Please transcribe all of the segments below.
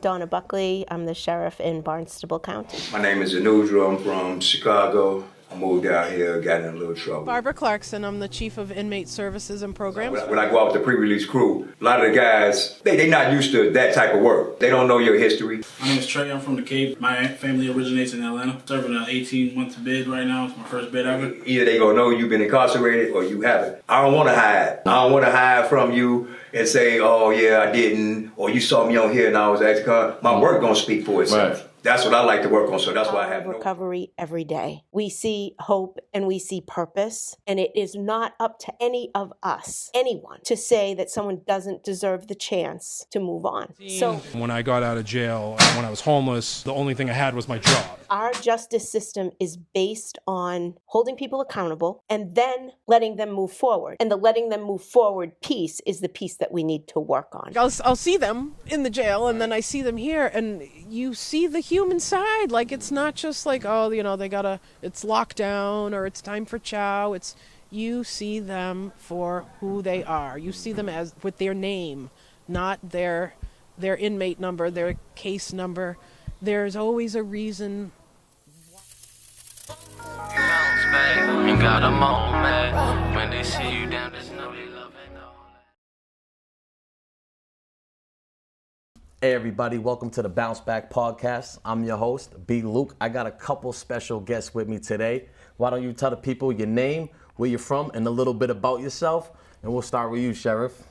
Donna Buckley, I'm the sheriff in Barnstable County. My name is Anudra, I'm from Chicago. I moved out here, got in a little trouble. Barbara Clarkson, I'm the chief of inmate services and programs. When I go out with the pre-release crew, a lot of the guys, they're not used to that type of work. They don't know your history. My name is Trey, I'm from the Cape. My family originates in Atlanta. Serving an 18-month bid right now. It's my first bid ever. Either they gonna know you've been incarcerated or you haven't. I don't wanna hide. I don't wanna hide from you and say, oh yeah, I didn't, or you saw me on here and I was acting. My work gonna speak for itself. Right. That's what I like to work on, so that's why I have recovery every day. We see hope and we see purpose, and it is not up to any of us, anyone, to say that someone doesn't deserve the chance to move on. So when I got out of jail, when I was homeless, the only thing I had was my job. Our justice system is based on holding people accountable and then letting them move forward. And the letting them move forward piece is the piece that we need to work on. I'll see them in the jail, and then I see them here, and you see the human side. Like, it's not just like, oh, you know, it's lockdown or it's time for chow. You see them for who they are. You see them as with their name, not their inmate number, their case number. There's always a reason. You got a moment when they see you down, there's no they love and all. Hey everybody, welcome to the Bounce Back Podcast. I'm your host, B. Luke. I got a couple special guests with me today. Why don't you tell the people your name, where you're from, and a little bit about yourself, and we'll start with you, Sheriff.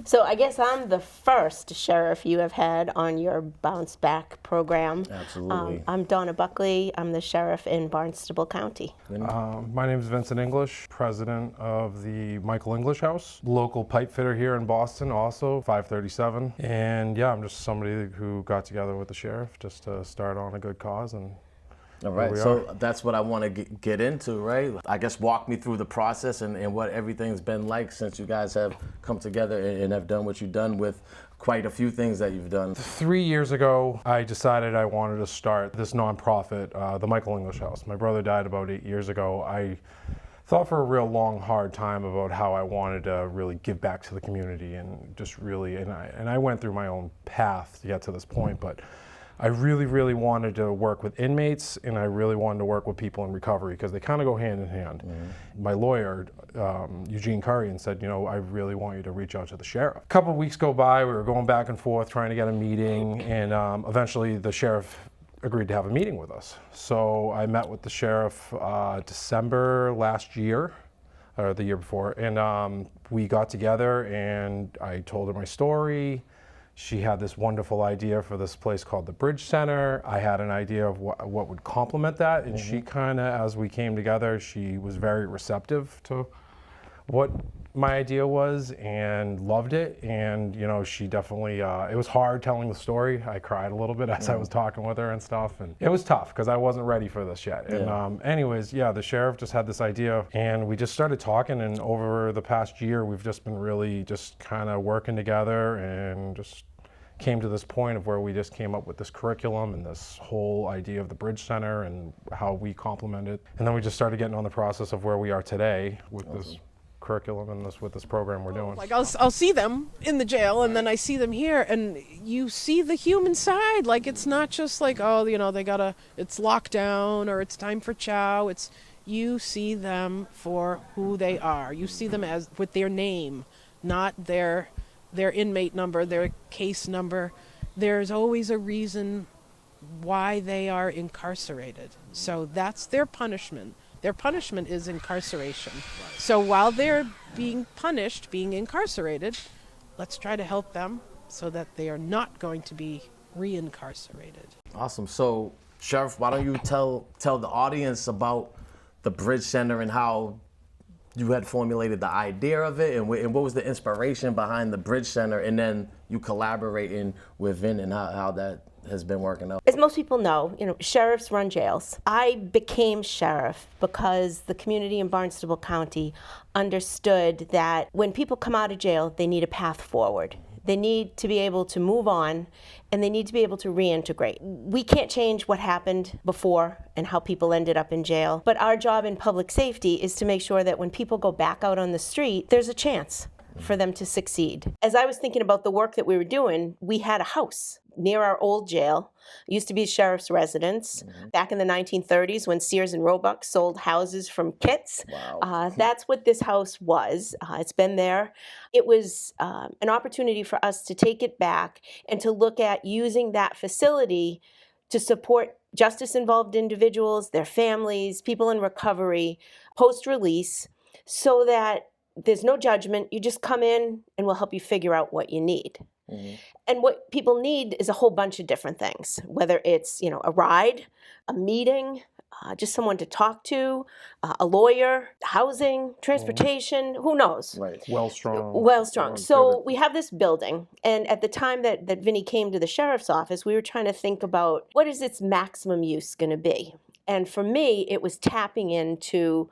So I guess I'm the first sheriff you have had on your Bounce Back program. Absolutely. I'm Donna Buckley. I'm the sheriff in Barnstable County. My name is Vincent English, president of the Michael English House, local pipe fitter here in Boston, also 537. And yeah, I'm just somebody who got together with the sheriff just to start on a good cause. And all right, so that's what I want to get into, right? I guess walk me through the process and what everything's been like since you guys have come together and have done what you've done with quite a few things that you've done. 3 years ago, I decided I wanted to start this nonprofit, the Michael English House. My brother died about 8 years ago. I thought for a real long, hard time about how I wanted to really give back to the community and just really, and I went through my own path to get to this point, but I really, really wanted to work with inmates, and I really wanted to work with people in recovery because they kind of go hand in hand. Mm-hmm. My lawyer, Eugene Curry, said, you know, I really want you to reach out to the sheriff. A couple of weeks go by, we were going back and forth trying to get a meeting, and eventually the sheriff agreed to have a meeting with us. So I met with the sheriff December last year, or the year before, and we got together and I told her my story. She had this wonderful idea for this place called the Bridge Center. I had an idea of what would complement that, and she kind of, as we came together, she was very receptive to what my idea was and loved it. And you know, she definitely, it was hard telling the story. I cried a little bit as I was talking with her and stuff, and it was tough because I wasn't ready for this yet. And anyways, yeah, the sheriff just had this idea and we just started talking, and over the past year we've just been really just kind of working together and just came to this point of where we just came up with this curriculum and this whole idea of the Bridge Center and how we complement it. And then we just started getting on the process of where we are today with this curriculum and with this program we're doing. Like, I'll see them in the jail, and then I see them here, and you see the human side. Like, it's not just like, oh, you know, it's lockdown or it's time for chow. You see them for who they are. You see them as with their name, not their inmate number, their case number. There's always a reason why they are incarcerated. So that's their punishment. Their punishment is incarceration. So while they're being punished, being incarcerated, let's try to help them so that they are not going to be reincarcerated. Awesome. So, Sheriff, why don't you tell the audience about the Bridge Center and how you had formulated the idea of it, and what was the inspiration behind the Bridge Center, and then you collaborating with Vin and how that has been working out? As most people know, you know, sheriffs run jails. I became sheriff because the community in Barnstable County understood that when people come out of jail, they need a path forward. They need to be able to move on, and they need to be able to reintegrate. We can't change what happened before and how people ended up in jail, but our job in public safety is to make sure that when people go back out on the street, there's a chance. for them to succeed. As I was thinking about the work that we were doing, we had a house near our old jail. It used to be a sheriff's residence back in the 1930s when Sears and Roebuck sold houses from kits. Wow. That's what this house was. It's been there. It was an opportunity for us to take it back and to look at using that facility to support justice-involved individuals, their families, people in recovery, post-release, so that there's no judgment. You just come in and we'll help you figure out what you need. And what people need is a whole bunch of different things, whether it's, a ride, a meeting, just someone to talk to, a lawyer, housing, transportation, who knows? Right. Well strong. Well strong. So we have this building, and at the time that Vinny came to the sheriff's office, we were trying to think about what is its maximum use going to be. And for me, it was tapping into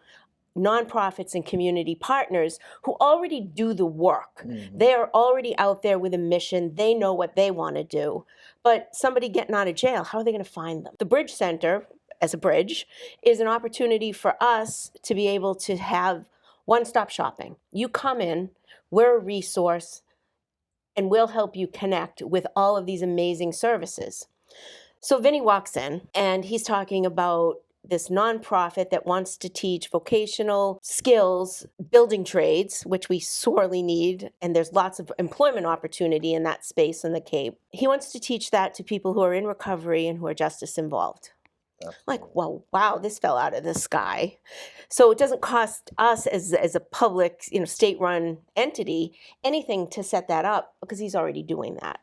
nonprofits and community partners who already do the work. They are already out there with a mission. They know what they want to do. But somebody getting out of jail, how are they going to find them? The Bridge Center, as a bridge, is an opportunity for us to be able to have one-stop shopping. You come in, we're a resource, and we'll help you connect with all of these amazing services. So Vinny walks in, and he's talking about this nonprofit that wants to teach vocational skills, building trades, which we sorely need, and there's lots of employment opportunity in that space in the Cape. He wants to teach that to people who are in recovery and who are justice involved. Like, well, wow, this fell out of the sky. So it doesn't cost us as a public, state-run entity anything to set that up because he's already doing that.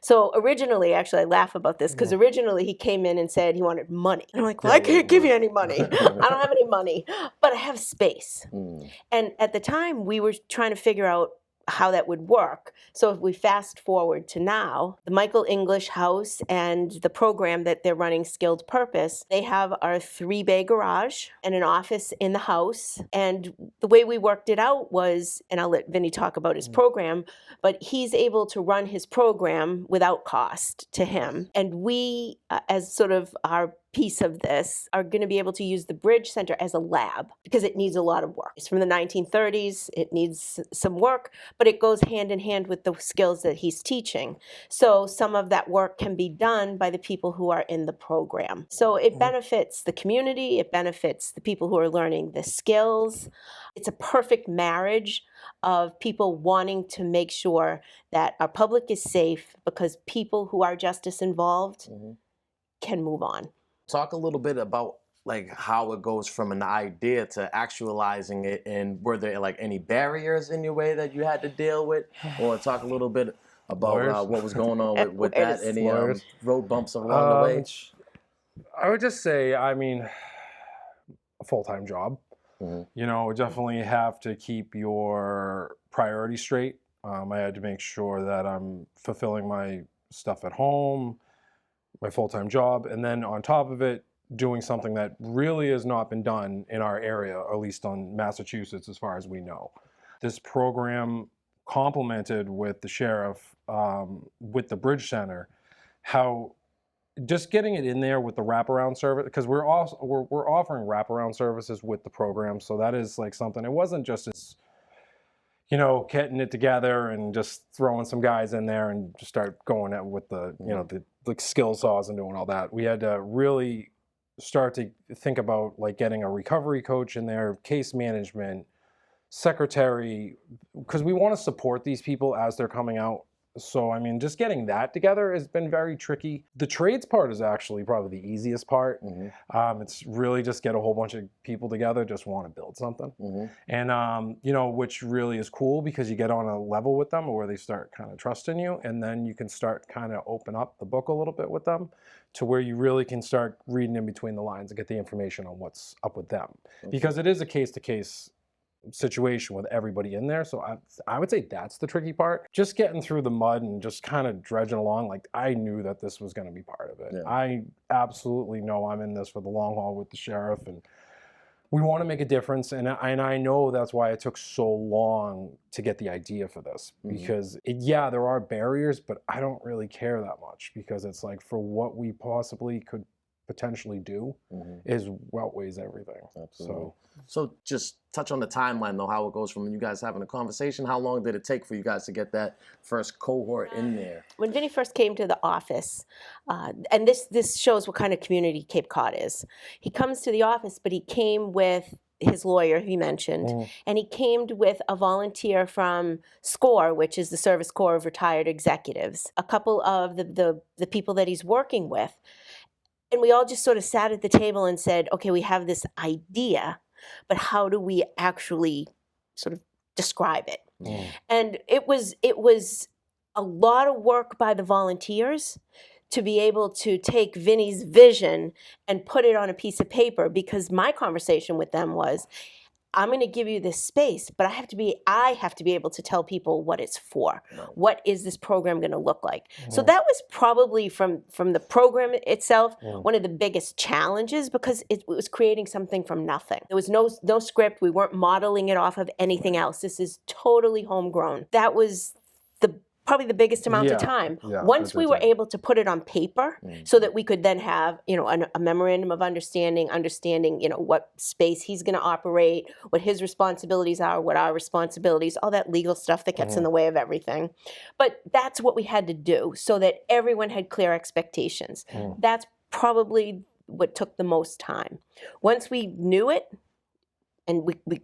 So originally, actually, I laugh about this because originally he came in and said he wanted money. And I'm like, well, I can't give you any money. I don't have any money, but I have space. And at the time, we were trying to figure out how that would work. So if we fast forward to now, the Michael English House and the program that they're running, Skilled Purpose, they have our 3-bay garage and an office in the house. And the way we worked it out was, and I'll let Vinny talk about his program, but he's able to run his program without cost to him. And we, as sort of our piece of this, are going to be able to use the Bridge Center as a lab because it needs a lot of work. It's from the 1930s. It needs some work, but it goes hand in hand with the skills that he's teaching. So some of that work can be done by the people who are in the program. So it benefits the community. It benefits the people who are learning the skills. It's a perfect marriage of people wanting to make sure that our public is safe because people who are justice involved can move on. Talk a little bit about how it goes from an idea to actualizing it, and were there any barriers in your way that you had to deal with, or talk a little bit about what was going on with that, any road bumps along the way? I would just say, a full-time job. Definitely have to keep your priorities straight. I had to make sure that I'm fulfilling my stuff at home, my full-time job, and then on top of it, doing something that really has not been done in our area, or at least on Massachusetts as far as we know. This program complemented with the sheriff, with the Bridge Center, how just getting it in there with the wraparound service, because we're offering wraparound services with the program, so that is something. It wasn't just as getting it together and just throwing some guys in there and just start going at with the the skill saws and doing all that. We had to really start to think about getting a recovery coach in there, case management, secretary, because we want to support these people as they're coming out. So, just getting that together has been very tricky. The trades part is actually probably the easiest part. It's really just get a whole bunch of people together, just want to build something. And, which really is cool because you get on a level with them where they start kind of trusting you, and then you can start kind of open up the book a little bit with them to where you really can start reading in between the lines and get the information on what's up with them. Because it is a case-to-case situation with everybody in there. So I would say that's the tricky part. Just getting through the mud and just kind of dredging along. I knew that this was going to be part of it. I absolutely know I'm in this for the long haul with the sheriff, and we want to make a difference. And I know that's why it took so long to get the idea for this, because there are barriers, but I don't really care that much because it's for what we possibly could potentially do is what outweighs everything. Absolutely. So just touch on the timeline, though, how it goes from you guys having a conversation. How long did it take for you guys to get that first cohort in there? When Vinny first came to the office, and this shows what kind of community Cape Cod is. He comes to the office, but he came with his lawyer, he mentioned, and he came with a volunteer from SCORE, which is the Service Corps of Retired Executives, a couple of the people that he's working with. And we all just sort of sat at the table and said, okay, we have this idea, but how do we actually sort of describe it? And it was a lot of work by the volunteers to be able to take Vinny's vision and put it on a piece of paper, because my conversation with them was, I'm going to give you this space, but I have to be able to tell people what it's for. What is this program going to look like? So that was probably from the program itself, one of the biggest challenges, because it was creating something from nothing. There was no script. We weren't modeling it off of anything else. This is totally homegrown. That was probably the biggest amount of time. Once we were able to put it on paper so that we could then have, a memorandum of understanding, what space he's going to operate, what his responsibilities are, what our responsibilities, all that legal stuff that gets in the way of everything. But that's what we had to do so that everyone had clear expectations. That's probably what took the most time. Once we knew it and we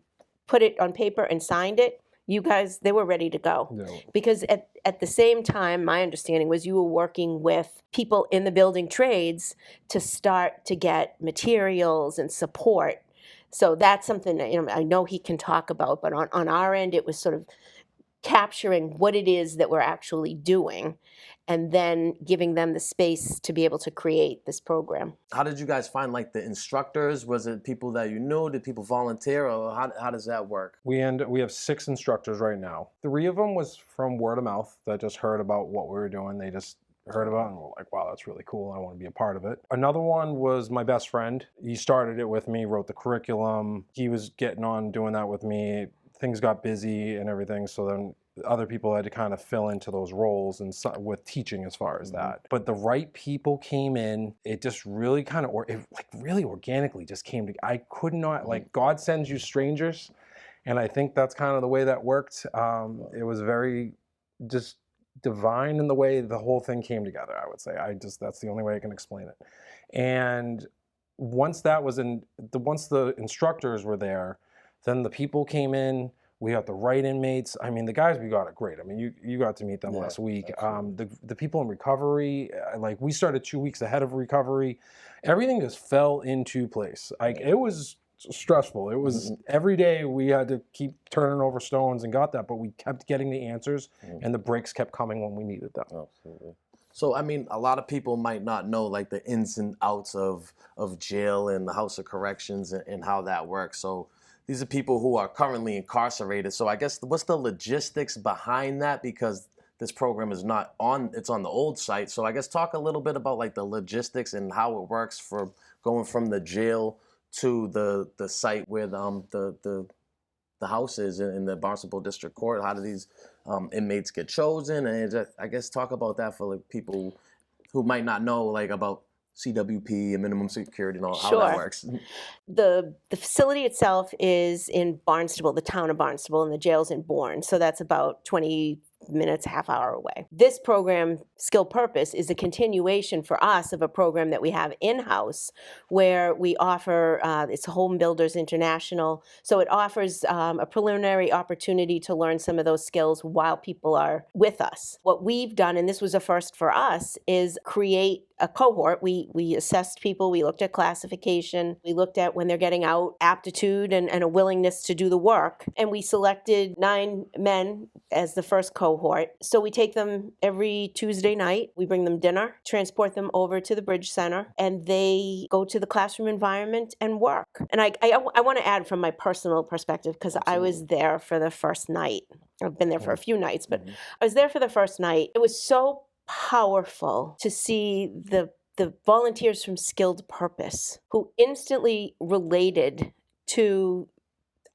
put it on paper and signed it, you guys, they were ready to go. Because at the same time, my understanding was you were working with people in the building trades to start to get materials and support. So that's something that, I know he can talk about, but on our end, it was sort of capturing what it is that we're actually doing and then giving them the space to be able to create this program. How did you guys find the instructors? Was it people that you knew? Did people volunteer, or how does that work? We have 6 instructors right now. 3 of them was from word of mouth that just heard about what we were doing. They just heard about it and were like, wow, that's really cool. I want to be a part of it. Another one was my best friend. He started it with me, wrote the curriculum. He was getting on doing that with me. Things got busy and everything, so then other people had to kind of fill into those roles and with teaching as far as that. But the right people came in. It just really kind of, really organically just came together. I could not, God sends you strangers. And I think that's kind of the way that worked. It was very just divine in the way the whole thing came together, I would say. That's the only way I can explain it. And once the instructors were there, then the people came in. We got the right inmates. I mean, the guys we got are great. I mean, you got to meet them last week. The people in recovery, we started 2 weeks ahead of recovery. Everything just fell into place. It was stressful. It was every day we had to keep turning over stones and got that, but we kept getting the answers and the breaks kept coming when we needed them. Absolutely. So, I mean, a lot of people might not know the ins and outs of jail and the House of Corrections and how that works. So these are people who are currently incarcerated. So I guess what's the logistics behind that? Because this program is it's on the old site. So I guess talk a little bit about the logistics and how it works for going from the jail to the site where the house is in the Barnstable District Court. How do these inmates get chosen? And I guess talk about that for people who might not know about CWP and minimum security and all how that works. The facility itself is in Barnstable, the town of Barnstable, and the jail's in Bourne. So that's about 20 minutes, half hour away. This program, Skill Purpose, is a continuation for us of a program that we have in-house where we offer, it's Home Builders International, so it offers a preliminary opportunity to learn some of those skills while people are with us. What we've done, and this was a first for us, is create a cohort. We assessed people, we looked at classification, we looked at when they're getting out, aptitude and a willingness to do the work, and we selected 9 men as the first cohort. So we take them every Tuesday night, we bring them dinner, transport them over to the Bridge Center, and they go to the classroom environment and work. And I want to add from my personal perspective, because I was there for the first night. I've been there for a few nights, but I was there for the first night. It was so powerful to see the volunteers from Skilled Purpose who instantly related to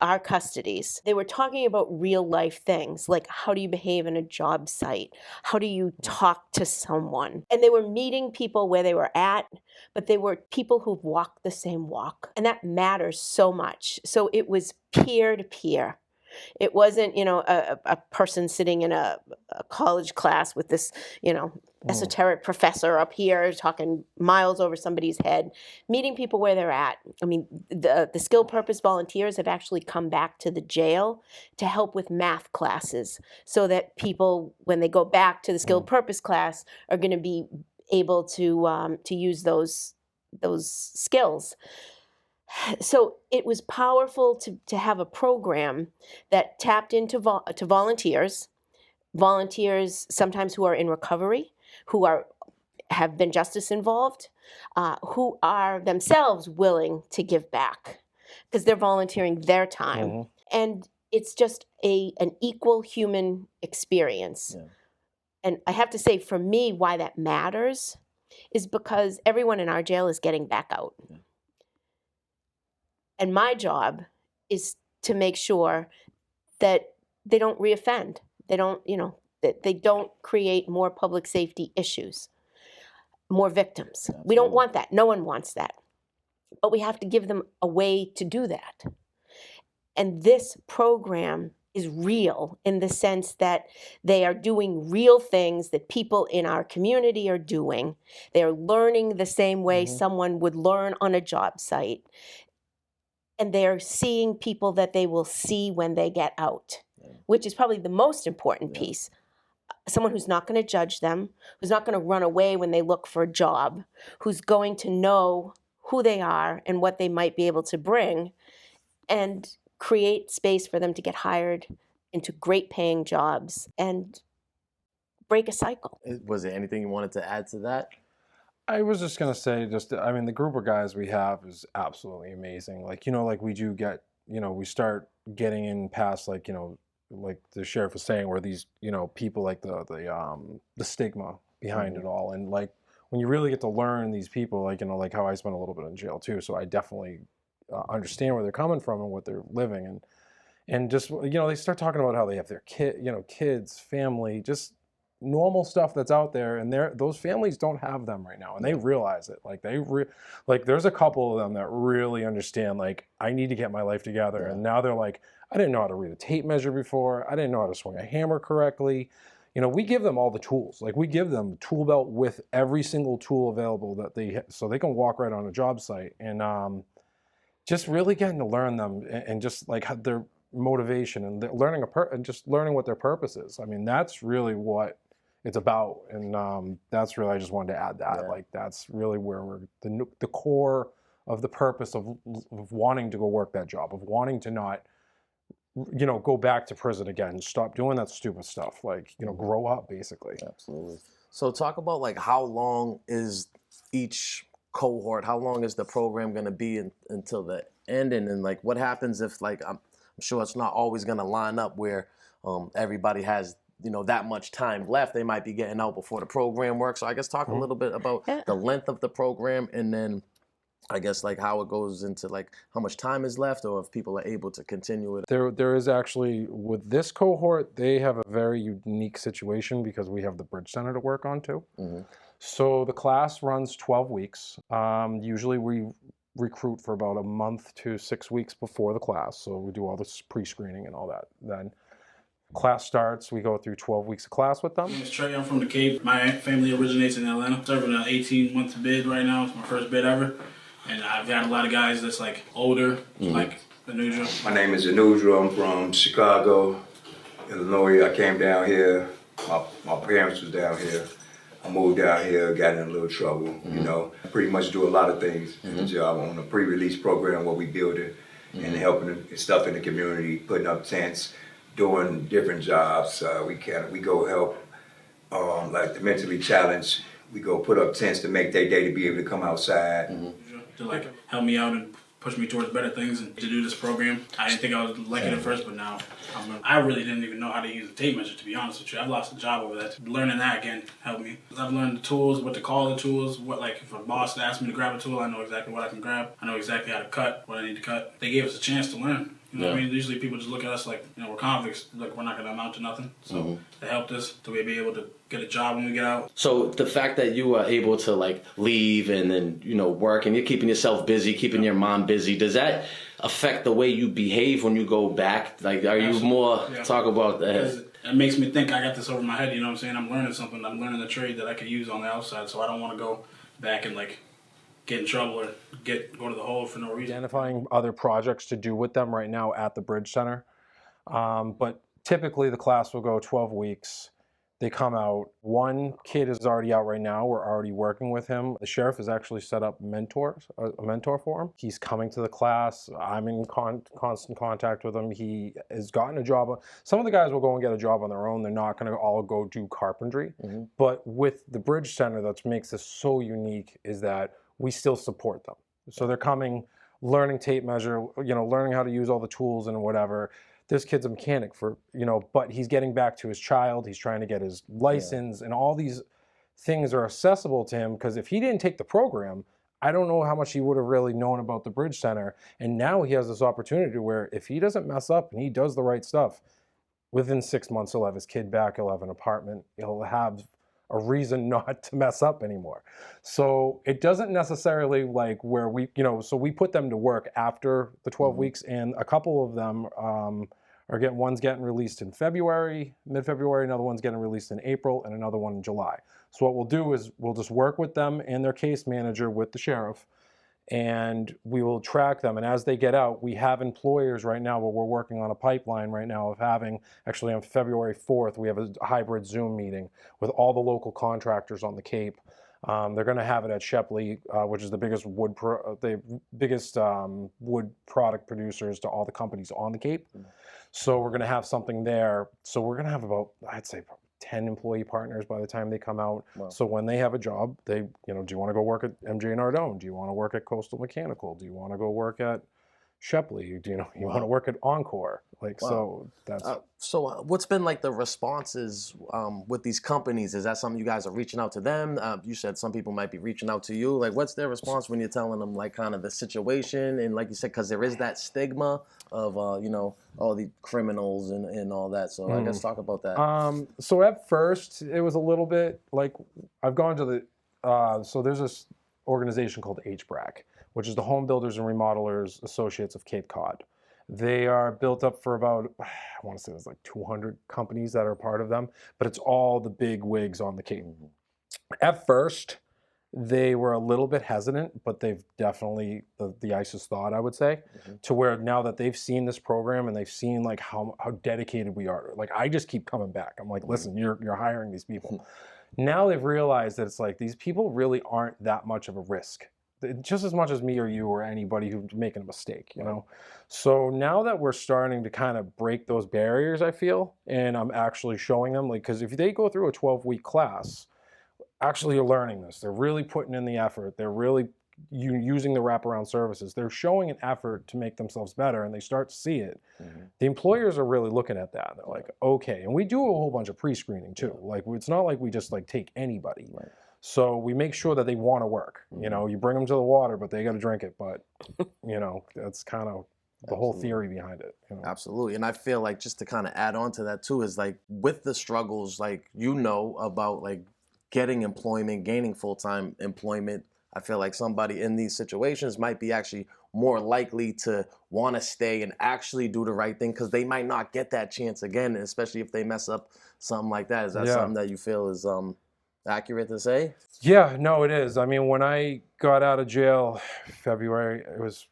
our custodies, they were talking about real life things, like how do you behave in a job site? How do you talk to someone? And they were meeting people where they were at, but they were people who've walked the same walk. And that matters so much. So it was peer to peer. It wasn't, a person sitting in a college class with this, esoteric professor up here talking miles over somebody's head, meeting people where they're at. I mean, the skilled purpose volunteers have actually come back to the jail to help with math classes so that people, when they go back to the skilled purpose class, are going to be able to use those skills. So it was powerful to have a program that tapped into to volunteers sometimes who are in recovery, who have been justice involved, who are themselves willing to give back because they're volunteering their time. And it's just an equal human experience. Yeah. And I have to say, for me, why that matters is because everyone in our jail is getting back out. Yeah. And my job is to make sure that they don't reoffend. They don't, that they don't create more public safety issues, more victims. Absolutely. We don't want that. No one wants that. But we have to give them a way to do that. And this program is real in the sense that they are doing real things that people in our community are doing. They're learning the same way someone would learn on a job site. And they're seeing people that they will see when they get out, which is probably the most important piece. Someone who's not going to judge them, who's not going to run away when they look for a job, who's going to know who they are and what they might be able to bring, and create space for them to get hired into great paying jobs and break a cycle. Was there anything you wanted to add to that? I was just going to say, the group of guys we have is absolutely amazing. We do get, we start getting in past, like the sheriff was saying, where these, people like the stigma behind it all. And when you really get to learn these people, like how I spent a little bit in jail too. So I definitely understand where they're coming from and what they're living. And just, they start talking about how they have their kids, family, just normal stuff that's out there, and those families don't have them right now, and they realize it. There's a couple of them that really understand, I need to get my life together, and now they're like, I didn't know how to read a tape measure before, I didn't know how to swing a hammer correctly. We give them all the tools. We give them a tool belt with every single tool available so they can walk right on a job site, and just really getting to learn them and just their motivation and learning learning what their purpose is. I mean, that's really what it's about, and that's really, I just wanted to add that. That's really where we're the core of the purpose of wanting to go work that job, of wanting to not, go back to prison again, stop doing that stupid stuff, grow up, basically. Absolutely. So talk about how long is each cohort? How long is the program going to be until the end? And then what happens if I'm sure it's not always going to line up where everybody has that much time left. They might be getting out before the program works. So I guess talk a little bit about the length of the program, and then I guess how it goes into how much time is left, or if people are able to continue it. There is actually, with this cohort, they have a very unique situation because we have the Bridge Center to work on too. So the class runs 12 weeks. Usually we recruit for about a month to 6 weeks before the class. So we do all this pre-screening and all that. Then class starts, we go through 12 weeks of class with them. My name is Trey, I'm from the Cape. My family originates in Atlanta. Serving an 18-month bid right now. It's my first bid ever. And I've got a lot of guys that's older, like Anudra. My name is Anudra. I'm from Chicago, Illinois. I came down here. My parents was down here. I moved down here, got in a little trouble, I pretty much do a lot of things in the job. On the pre-release program, what we building and helping stuff in the community, putting up tents, doing different jobs. We go help, the mentally challenged. We go put up tents to make their day to be able to come outside. To help me out and push me towards better things and to do this program. I didn't think I would like it at first, but now I really didn't even know how to use a tape measure, to be honest with you. I've lost a job over that. Learning that again helped me. I've learned the tools, what to call the tools, if a boss asks me to grab a tool, I know exactly what I can grab. I know exactly how to cut, what I need to cut. They gave us a chance to learn. You know what I mean? Usually people just look at us like, we're convicts, like we're not going to amount to nothing. So it helped us to be able to get a job when we get out. So the fact that you are able to like leave and then, work and you're keeping yourself busy, keeping your mom busy, does that affect the way you behave when you go back? Like, are you more, talk about that? It makes me think I got this over my head, you know what I'm saying? I'm learning something. I'm learning a trade that I could use on the outside, so I don't want to go back and like get in trouble or go to the hole for no reason. Identifying other projects to do with them right now at the Bridge Center. But typically the class will go 12 weeks. They come out. One kid is already out right now. We're already working with him. The sheriff has actually set up a mentor for him. He's coming to the class. I'm in constant contact with him. He has gotten a job. Some of the guys will go and get a job on their own. They're not going to all go do carpentry. But with the Bridge Center, that makes this so unique is that we still support them. So they're coming, learning tape measure, learning how to use all the tools and whatever. This kid's a mechanic but he's getting back to his child. He's trying to get his license and all these things are accessible to him because if he didn't take the program, I don't know how much he would have really known about the Bridge Center. And now he has this opportunity where if he doesn't mess up and he does the right stuff, within 6 months he'll have his kid back, he'll have an apartment, he'll have a reason not to mess up anymore. So it doesn't necessarily like where we, so we put them to work after the 12 weeks and a couple of them one's getting released in February, mid-February, another one's getting released in April and another one in July. So what we'll do is we'll just work with them and their case manager with the sheriff and we will track them. And as they get out, we have employers right now where we're working on a pipeline right now of having, actually on February 4th, we have a hybrid Zoom meeting with all the local contractors on the Cape. They're going to have it at Shepley, which is the biggest wood product producers to all the companies on the Cape. So we're going to have something there. So we're going to have about, I'd say, 10 employee partners by the time they come out. Wow. So when they have a job, they, do you want to go work at MJ Nardone? Do you want to work at Coastal Mechanical? Do you want to go work at Shepley? Do you want to work at Encore? So that's. So what's been like the responses with these companies? Is that something you guys are reaching out to them? You said some people might be reaching out to you. Like, what's their response when you're telling them like kind of the situation? And like you said, because there is that stigma of all the criminals and all that. So I guess talk about that. So at first it was a little bit like I've gone to the so there's this organization called HBRAC, which is the Home Builders and Remodelers Associates of Cape Cod. They are built up for about, I want to say there's like 200 companies that are part of them, but it's all the big wigs on the Cape. At first, they were a little bit hesitant, but they've definitely, the ice is thawed, I would say, to where now that they've seen this program and they've seen like how dedicated we are, like I just keep coming back. I'm like, listen, you're hiring these people. Now they've realized that it's like these people really aren't that much of a risk. Just as much as me or you or anybody who's making a mistake, So now that we're starting to kind of break those barriers, I feel, and I'm actually showing them, like, because if they go through a 12-week class, actually you're learning this. They're really putting in the effort. They're really using the wraparound services. They're showing an effort to make themselves better, and they start to see it. The employers are really looking at that. They're like, okay, and we do a whole bunch of pre-screening too. Like, it's not like we just like take anybody. So we make sure that they want to work. You bring them to the water, but they got to drink it. But, that's kind of the whole theory behind it. Absolutely. And I feel like just to kind of add on to that too is like with the struggles, like, about like getting employment, gaining full-time employment, I feel like somebody in these situations might be actually more likely to want to stay and actually do the right thing because they might not get that chance again, especially if they mess up something like that. Is that something that you feel is accurate to say? Yeah, no, it is. I mean, when I got out of jail, it was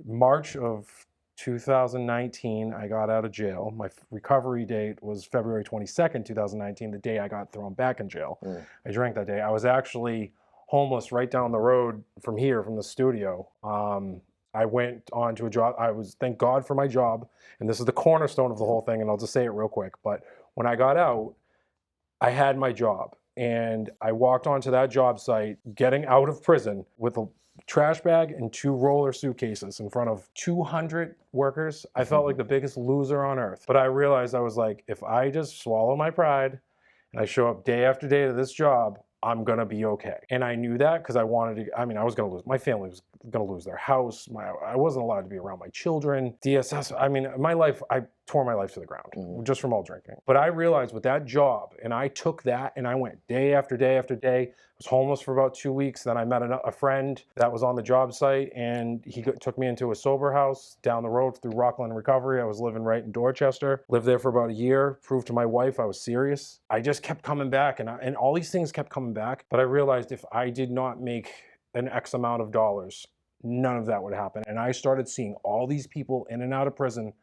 March of 2019, I got out of jail. My recovery date was February 22nd, 2019, the day I got thrown back in jail. I drank that day. I was actually homeless right down the road from here, from the studio. I went on to a job. Thank God for my job. And this is the cornerstone of the whole thing. And I'll just say it real quick. But when I got out, I had my job. And I walked onto that job site, getting out of prison with a trash bag and 2 roller suitcases in front of 200 workers. I felt like the biggest loser on earth. But I realized I was like, if I just swallow my pride and I show up day after day to this job, I'm going to be okay. And I knew that because I wanted to, I mean, I was going to lose, my family was going to lose their house. I wasn't allowed to be around my children. DSS, I mean, my life, I tore my life to the ground just from all drinking. But I realized with that job, and I took that and I went day after day after day. I was homeless for about 2 weeks. Then I met a friend that was on the job site, and he took me into a sober house down the road through Rockland Recovery. I was living right in Dorchester, lived there for about a year, proved to my wife I was serious. I just kept coming back, and all these things kept coming back. But I realized if I did not make an X amount of dollars, none of that would happen. And I started seeing all these people in and out of prison,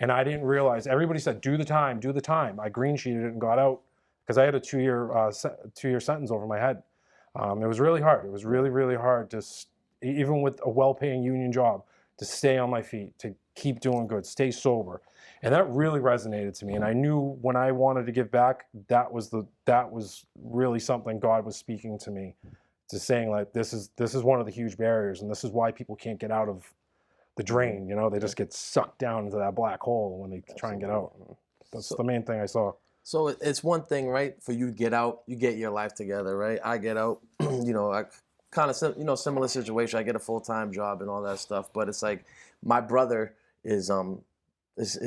and I didn't realize, everybody said, do the time, do the time. I green sheeted it and got out because I had a two-year sentence over my head. It was really hard. It was really, really hard to, even with a well-paying union job, to stay on my feet, to keep doing good, stay sober. And that really resonated to me. And I knew when I wanted to give back, that was really something God was speaking to me, to saying like, this is one of the huge barriers, and this is why people can't get out of the drain. You know, they just get sucked down into that black hole when they try and get out. That's the main thing I saw. So it's one thing, right, for you to get out, you get your life together, right? I get out, you know, I kind of, you know, similar situation. I get a full-time job and all that stuff, but it's like my brother is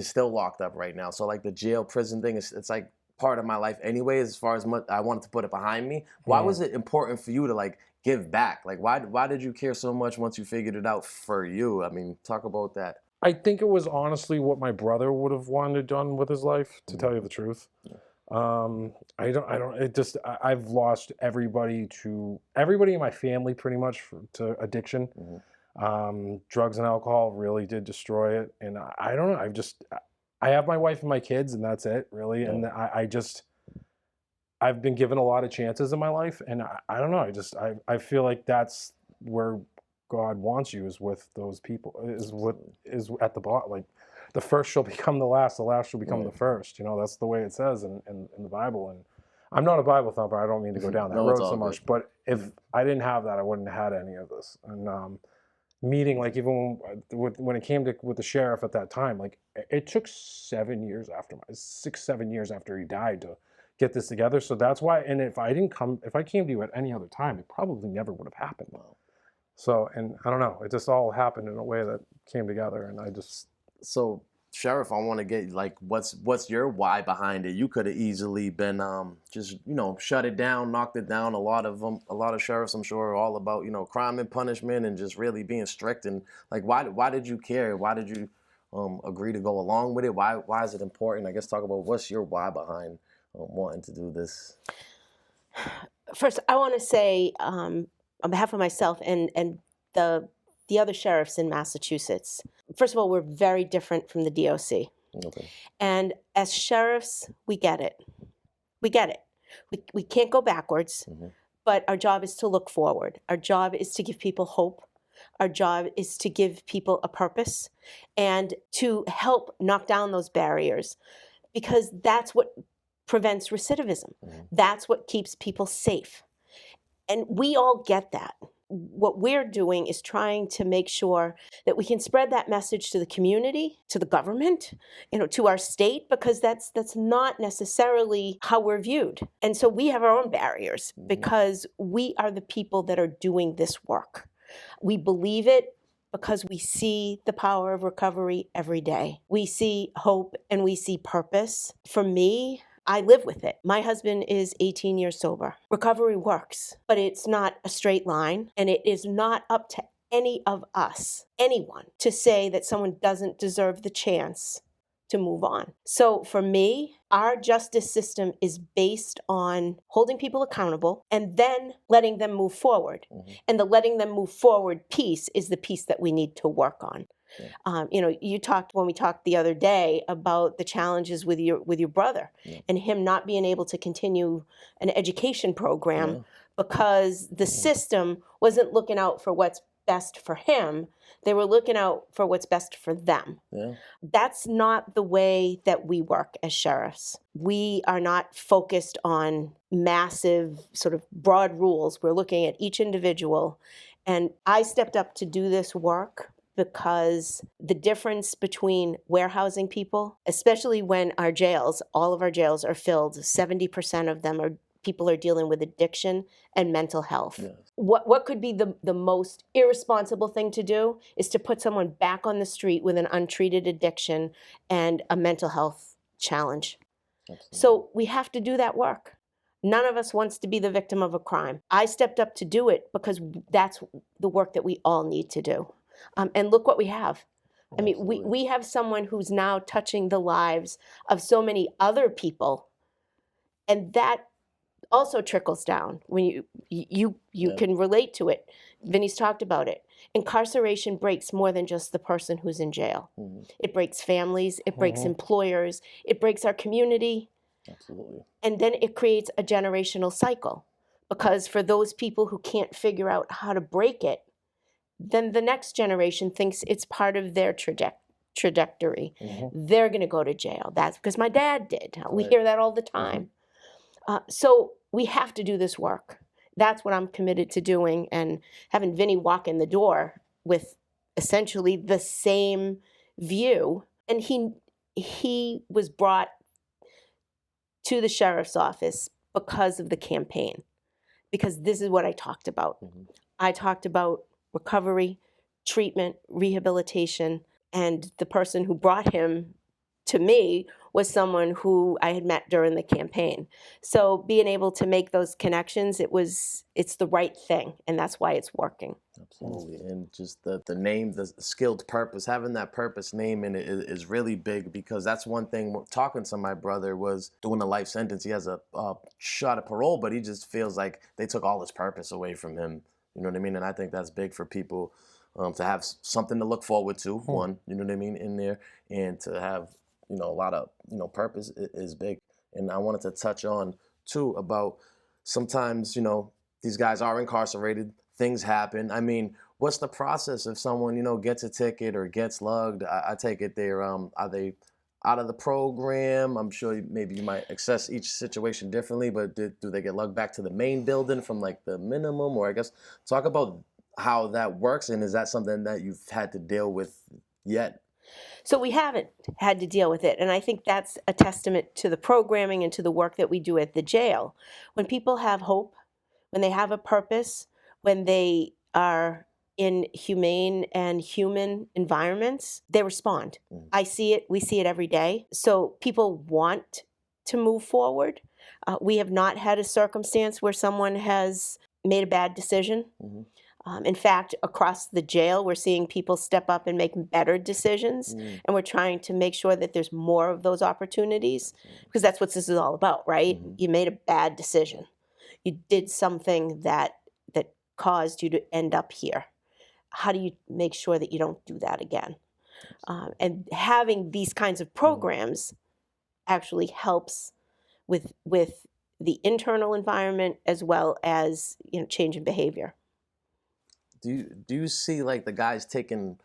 still locked up right now. So like the jail prison thing it's like part of my life anyway, as far as much I wanted to put it behind me. Why was it important for you to like give back? Like why did you care so much once you figured it out for you? I mean, talk about that. I think it was honestly what my brother would have wanted done with his life, to tell you the truth. I've lost everybody in my family pretty much to addiction. Drugs and alcohol really did destroy it. And I don't know, I have my wife and my kids, and that's it really. And I've been given a lot of chances in my life, and I don't know, I feel like that's where God wants you, is with those people, is what is at the bottom. Like the first shall become the last shall become the first. You know, that's the way it says in the Bible. And I'm not a Bible thumper. I don't mean to go down that road so much. But if I didn't have that, I wouldn't have had any of this. And meeting, like even when it came to with the sheriff at that time, like it took 7 years after 7 years after he died to get this together. So that's why. And if I came to you at any other time, it probably never would have happened. So, and I don't know, it just all happened in a way that came together, and So, Sheriff, I want to get, like, what's your why behind it? You could have easily been just, you know, shut it down, knocked it down. A lot of sheriffs, I'm sure, are all about, you know, crime and punishment and just really being strict. And, like, why did you care? Why did you agree to go along with it? Why is it important? I guess talk about what's your why behind wanting to do this. First, I want to say, on behalf of myself and the other sheriffs in Massachusetts, first of all, we're very different from the DOC. Okay. And as sheriffs, we get it. We get it. We can't go backwards, but our job is to look forward. Our job is to give people hope. Our job is to give people a purpose and to help knock down those barriers, because that's what prevents recidivism. That's what keeps people safe. And we all get that. What we're doing is trying to make sure that we can spread that message to the community, to the government, you know, to our state, because that's not necessarily how we're viewed. And so we have our own barriers because we are the people that are doing this work. We believe it because we see the power of recovery every day. We see hope and we see purpose. For me, I live with it. My husband is 18 years sober. Recovery works, but it's not a straight line, and it is not up to any of us, anyone, to say that someone doesn't deserve the chance to move on. So for me, our justice system is based on holding people accountable and then letting them move forward. And the letting them move forward piece is the piece that we need to work on. You know, when we talked the other day about the challenges with your brother and him not being able to continue an education program because the system wasn't looking out for what's best for him. They were looking out for what's best for them. That's not the way that we work as sheriffs. We are not focused on massive sort of broad rules. We're looking at each individual. And I stepped up to do this work because the difference between warehousing people, especially when all of our jails are filled, 70% of them are people are dealing with addiction and mental health. Yes. What could be the most irresponsible thing to do is to put someone back on the street with an untreated addiction and a mental health challenge. Absolutely. So we have to do that work. None of us wants to be the victim of a crime. I stepped up to do it because that's the work that we all need to do. And look what we have. I mean, we have someone who's now touching the lives of so many other people, and that also trickles down when you can relate to it. Vinny's talked about it. Incarceration breaks more than just the person who's in jail. It breaks families, it breaks employers, it breaks our community. Absolutely. And then it creates a generational cycle, because for those people who can't figure out how to break it, then the next generation thinks it's part of their trajectory. They're going to go to jail. That's because my dad did. We hear that all the time. So we have to do this work. That's what I'm committed to doing, and having Vinny walk in the door with essentially the same view. And he was brought to the sheriff's office because of the campaign, because this is what I talked about. I talked about recovery, treatment, rehabilitation, and the person who brought him to me was someone who I had met during the campaign. So being able to make those connections, it's the right thing, and that's why it's working. Absolutely. And just the name, the skilled purpose, having that purpose name in it is really big, because that's one thing. Talking to my brother was doing a life sentence. He has a shot at parole, but he just feels like they took all his purpose away from him. You know what I mean? And I think that's big for people to have something to look forward to, one, you know what I mean, in there, and to have, a lot of, purpose is big. And I wanted to touch on, too, about sometimes, these guys are incarcerated, things happen. I mean, what's the process if someone, gets a ticket or gets lugged? I take it are they out of the program? I'm sure maybe you might assess each situation differently, but do they get lugged back to the main building from like the minimum? Or I guess talk about how that works, and is that something that you've had to deal with yet? So we haven't had to deal with it, and I think that's a testament to the programming and to the work that we do at the jail. When people have hope, when they have a purpose, when they are in humane and human environments, they respond. I see it, we see it every day. So people want to move forward. We have not had a circumstance where someone has made a bad decision. In fact, across the jail, we're seeing people step up and make better decisions, and we're trying to make sure that there's more of those opportunities, because that's what this is all about, right? You made a bad decision. You did something that caused you to end up here. How do you make sure that you don't do that again? And having these kinds of programs actually helps with the internal environment as well as change in behavior. Do you see like the guys taking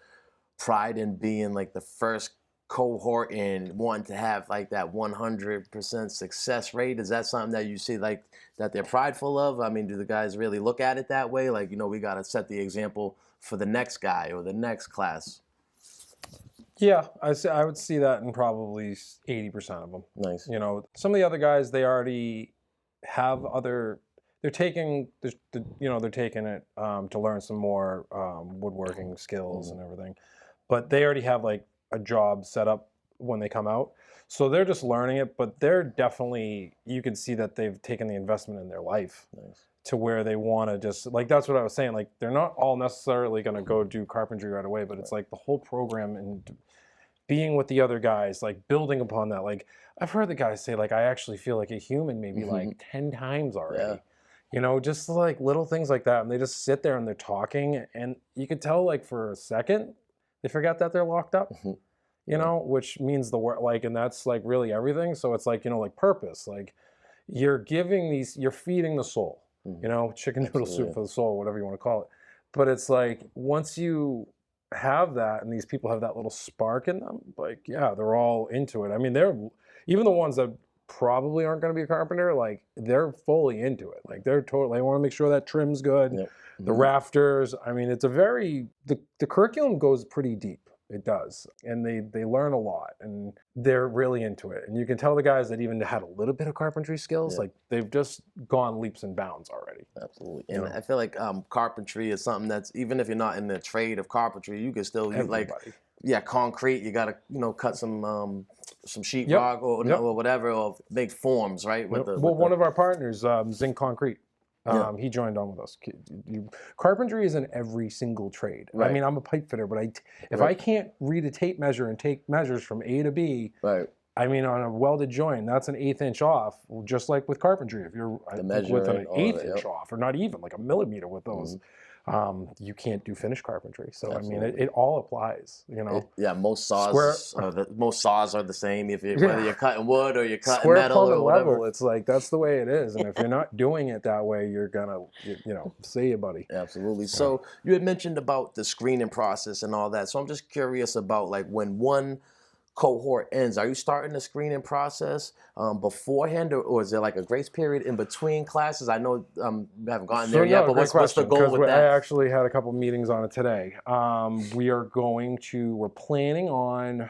pride in being like the first cohort and wanting to have like that 100% success rate? Is that something that you see like that they're prideful of? I mean, do the guys really look at it that way? Like, we got to set the example for the next guy or the next class. Yeah, I would see that in probably 80% of them. Nice. Some of the other guys, they already have they're taking it to learn some more woodworking skills and everything, but they already have like a job set up when they come out, so they're just learning it. But they're definitely, you can see that they've taken the investment in their life to where they want to just, like, that's what I was saying, like they're not all necessarily going to go do carpentry right away, but it's like the whole program and being with the other guys, like building upon that. Like I've heard the guys say, like, I actually feel like a human maybe like 10 times already. Just like little things like that. And they just sit there and they're talking, and you could tell like for a second they forget that they're locked up, which means the word, like, and that's like really everything. So it's like, like purpose, like you're feeding the soul, chicken noodle soup for the soul, whatever you want to call it. But it's like, once you have that and these people have that little spark in them, like, yeah, they're all into it. I mean, they're, even the ones that probably aren't going to be a carpenter, like they're fully into it. Like they want to make sure that trim's good. The rafters, I mean, it's the curriculum goes pretty deep. It does. And they learn a lot, and they're really into it. And you can tell the guys that even had a little bit of carpentry skills, like they've just gone leaps and bounds already. Absolutely. And I feel like carpentry is something that's, even if you're not in the trade of carpentry, you can still like, concrete, you got to, cut some sheetrock or whatever, or make forms, right? With one of our partners, Zinc Concrete, he joined on with us. Carpentry is in every single trade. Right. I mean, I'm a pipe fitter, but if I can't read a tape measure and take measures from A to B, I mean, on a welded joint, that's an 1/8 inch off, just like with carpentry. If you're with an 1/8 inch off, or not even like a millimeter with those, you can't do finished carpentry. So Absolutely. I mean, it all applies. Most saws are the same. Whether you're cutting wood or you're cutting Square, metal plumb, or and whatever. level, it's like that's the way it is. And if you're not doing it that way, you're gonna, see you, buddy. Absolutely. So you had mentioned about the screening process and all that. So I'm just curious about like when one cohort ends, are you starting the screening process beforehand, or is there like a grace period in between classes? I know you haven't gotten there yet, but what's the goal with that? I actually had a couple meetings on it today. We're planning on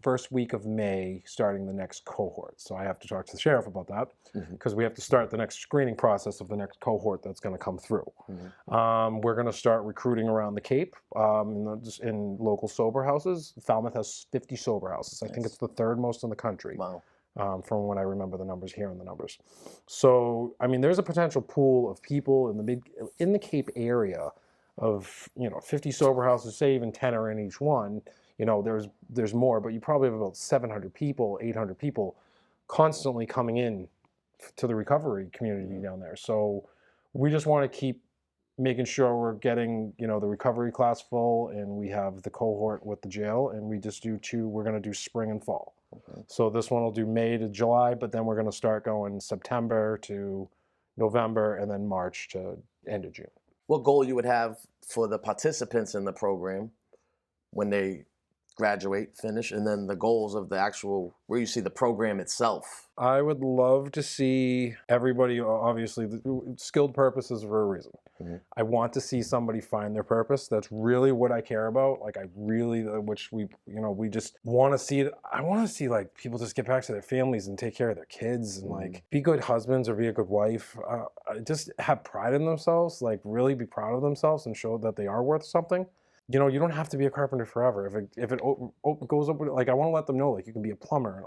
first week of May starting the next cohort. So I have to talk to the sheriff about that, because we have to start the next screening process of the next cohort that's going to come through. We're going to start recruiting around the Cape in local sober houses. Falmouth has 50 sober houses. I think it's the third most in the country. Wow. From when I remember the numbers, hearing the numbers. So, I mean, there's a potential pool of people in the Cape area of, 50 sober houses, say even 10 are in each one. There's more, but you probably have about 700 people, 800 people constantly coming in to the recovery community down there. So we just want to keep making sure we're getting, the recovery class full, and we have the cohort with the jail, and we just we're going to do spring and fall. So this one will do May to July, but then we're going to start going September to November, and then March to end of June. What goal you would have for the participants in the program when they graduate, finish, and then the goals of the actual, where you see the program itself? I would love to see everybody, obviously, skilled purpose is for a reason. I want to see somebody find their purpose. That's really what I care about. Like, which we just want to see it. I want to see, like, people just get back to their families and take care of their kids and, like, be good husbands or be a good wife. Just have pride in themselves, like, really be proud of themselves and show that they are worth something. You don't have to be a carpenter forever. If it goes up, like, I want to let them know, like, you can be a plumber, an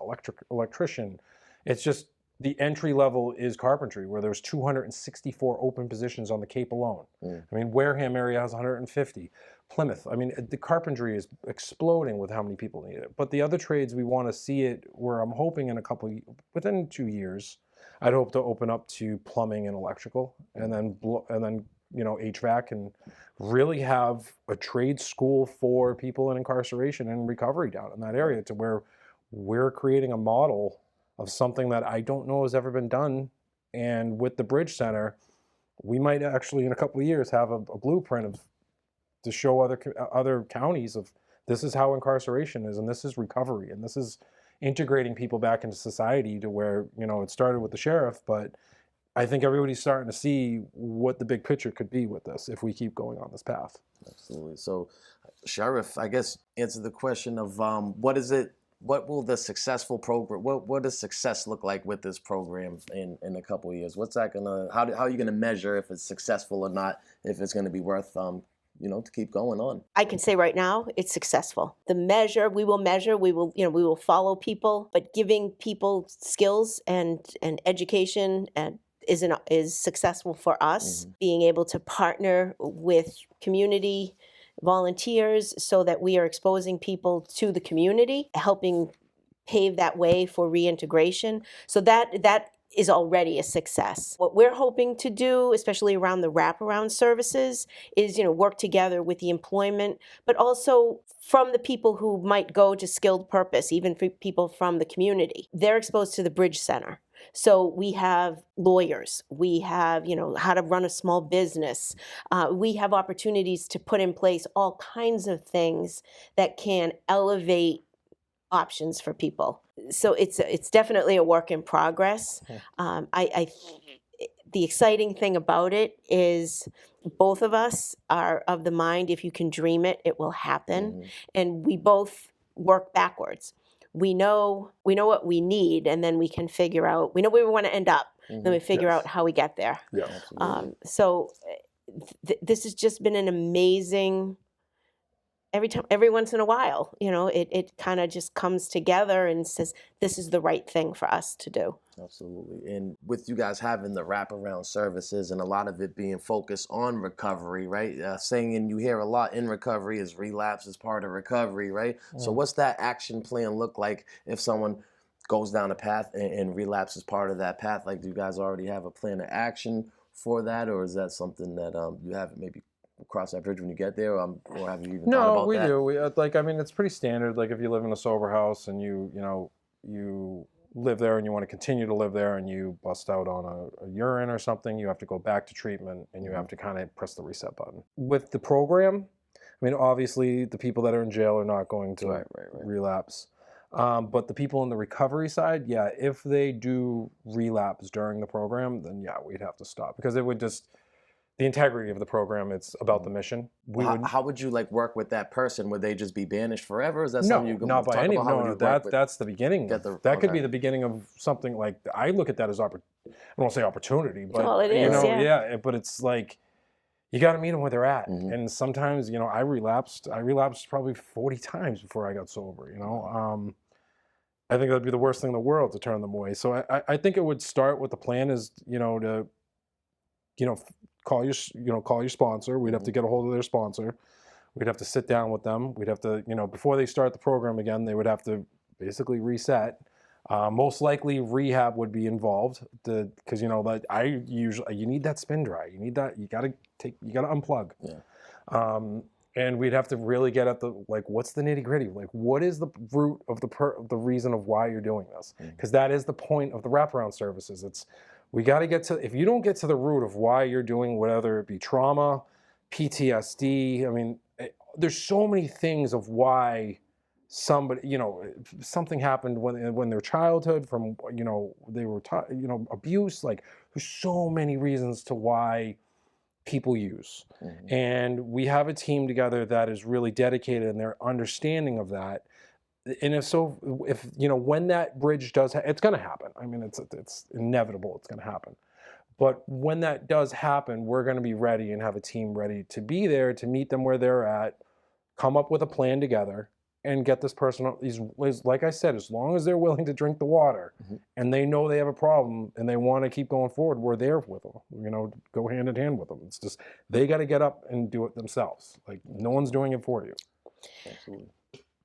electrician. It's just the entry level is carpentry, where there's 264 open positions on the Cape alone. I mean, Wareham area has 150. Plymouth, I mean, the carpentry is exploding with how many people need it. But the other trades, we want to see it where I'm hoping within 2 years, I'd hope to open up to plumbing and electrical, and then HVAC, and really have a trade school for people in incarceration and recovery down in that area, to where we're creating a model of something that I don't know has ever been done. And with the Bridge Center, we might actually in a couple of years have a blueprint to show other counties of, this is how incarceration is, and this is recovery, and this is integrating people back into society, to where, it started with the sheriff, but I think everybody's starting to see what the big picture could be with this if we keep going on this path. Absolutely. So, Sheriff, I guess answer the question of what will the successful program, what does success look like with this program in a couple of years? What's that how are you gonna measure if it's successful or not, if it's gonna be worth to keep going on? I can say right now it's successful. We will follow people, but giving people skills and education and is successful for us. Being able to partner with community volunteers so that we are exposing people to the community, helping pave that way for reintegration. So that is already a success. What we're hoping to do, especially around the wraparound services, is work together with the employment, but also from the people who might go to skilled purpose, even for people from the community. They're exposed to the Bridge Center. So we have lawyers, we have, how to run a small business. We have opportunities to put in place all kinds of things that can elevate options for people. So it's definitely a work in progress. the exciting thing about it is both of us are of the mind, if you can dream it, it will happen. And we both work backwards. We know what we need, and then we can figure out, we know where we want to end up, then we figure out how we get there. Yeah. So this has just been an amazing, every once in a while, it kind of just comes together and says, this is the right thing for us to do. Absolutely. And with you guys having the wraparound services and a lot of it being focused on recovery, right? Saying you hear a lot in recovery is relapse is part of recovery, right? So what's that action plan look like if someone goes down a path and relapse is part of that path? Like, do you guys already have a plan of action for that, or is that something that you haven't maybe cross that bridge when you get there, or have you even thought about that? No, we do. It's pretty standard. Like if you live in a sober house and you live there and you want to continue to live there and you bust out on a urine or something, you have to go back to treatment and you have to kind of press the reset button. With the program, I mean, obviously the people that are in jail are not going to relapse. But the people in the recovery side, yeah, if they do relapse during the program, then yeah, we'd have to stop, because it would just, the integrity of the program, it's about the mission. How would you work with that person? Would they just be banished forever? Is that No, something you can not by talk any. about? No, that's the beginning. That could be the beginning of something. Like, I look at that as I don't want to say opportunity, but Well, it is, yeah. But it's like, you got to meet them where they're at. And sometimes, I relapsed probably 40 times before I got sober. I think that'd be the worst thing in the world to turn them away. So I think it would start with the plan is to call your sponsor. We'd have to get a hold of their sponsor. We'd have to sit down with them. We'd have to, before they start the program again, they would have to basically reset. Most likely rehab would be involved, because you need that spin dry. You need that. You gotta unplug. Yeah. And we'd have to really get at what's the nitty gritty? What is the root of the reason of why you're doing this? Because that is the point of the wraparound services. We got to get to, if you don't get to the root of why you're doing, whether it be trauma, PTSD, I mean, there's so many things of why somebody, something happened when their childhood, from, they were taught, abuse, there's so many reasons to why people use. And we have a team together that is really dedicated in their understanding of that. And if when that bridge does, it's going to happen. I mean, it's inevitable. It's going to happen. But when that does happen, we're going to be ready and have a team ready to be there to meet them where they're at, come up with a plan together, and get this person. Like I said, as long as they're willing to drink the water, and they know they have a problem and they want to keep going forward, we're there with them. Go hand in hand with them. It's just they got to get up and do it themselves. No one's doing it for you. Absolutely.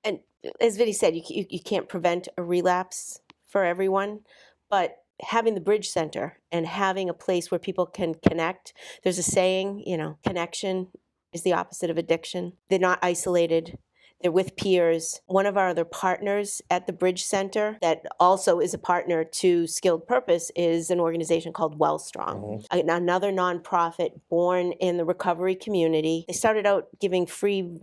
And as Vinny said, you can't prevent a relapse for everyone, but having the Bridge Center and having a place where people can connect, there's a saying, connection is the opposite of addiction. They're not isolated. They're with peers. One of our other partners at the Bridge Center that also is a partner to Skilled Purpose is an organization called Wellstrong, another nonprofit born in the recovery community. They started out giving free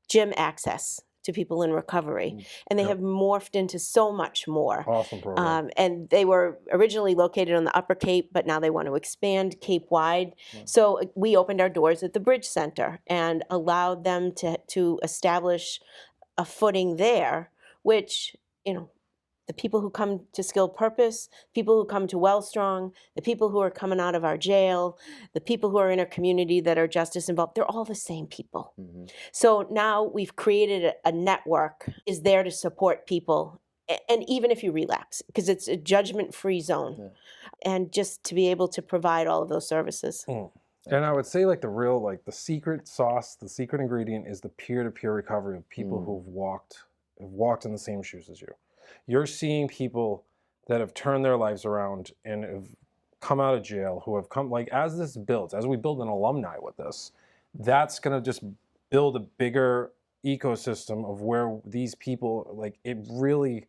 gym access to people in recovery, and they have morphed into so much more. Awesome program. And they were originally located on the Upper Cape, but now they want to expand Cape-wide. So we opened our doors at the Bridge Center and allowed them to establish a footing there, which, the people who come to Skilled Purpose, people who come to Wellstrong, the people who are coming out of our jail, the people who are in our community that are justice involved, they're all the same people. So now we've created a network is there to support people, and even if you relapse, because it's a judgment-free zone, and just to be able to provide all of those services. And I would say the secret sauce, the secret ingredient is the peer-to-peer recovery of people who've walked in the same shoes as you. You're seeing people that have turned their lives around and have come out of jail, who have come, as this builds, as we build an alumni with this, that's going to just build a bigger ecosystem of where these people, it really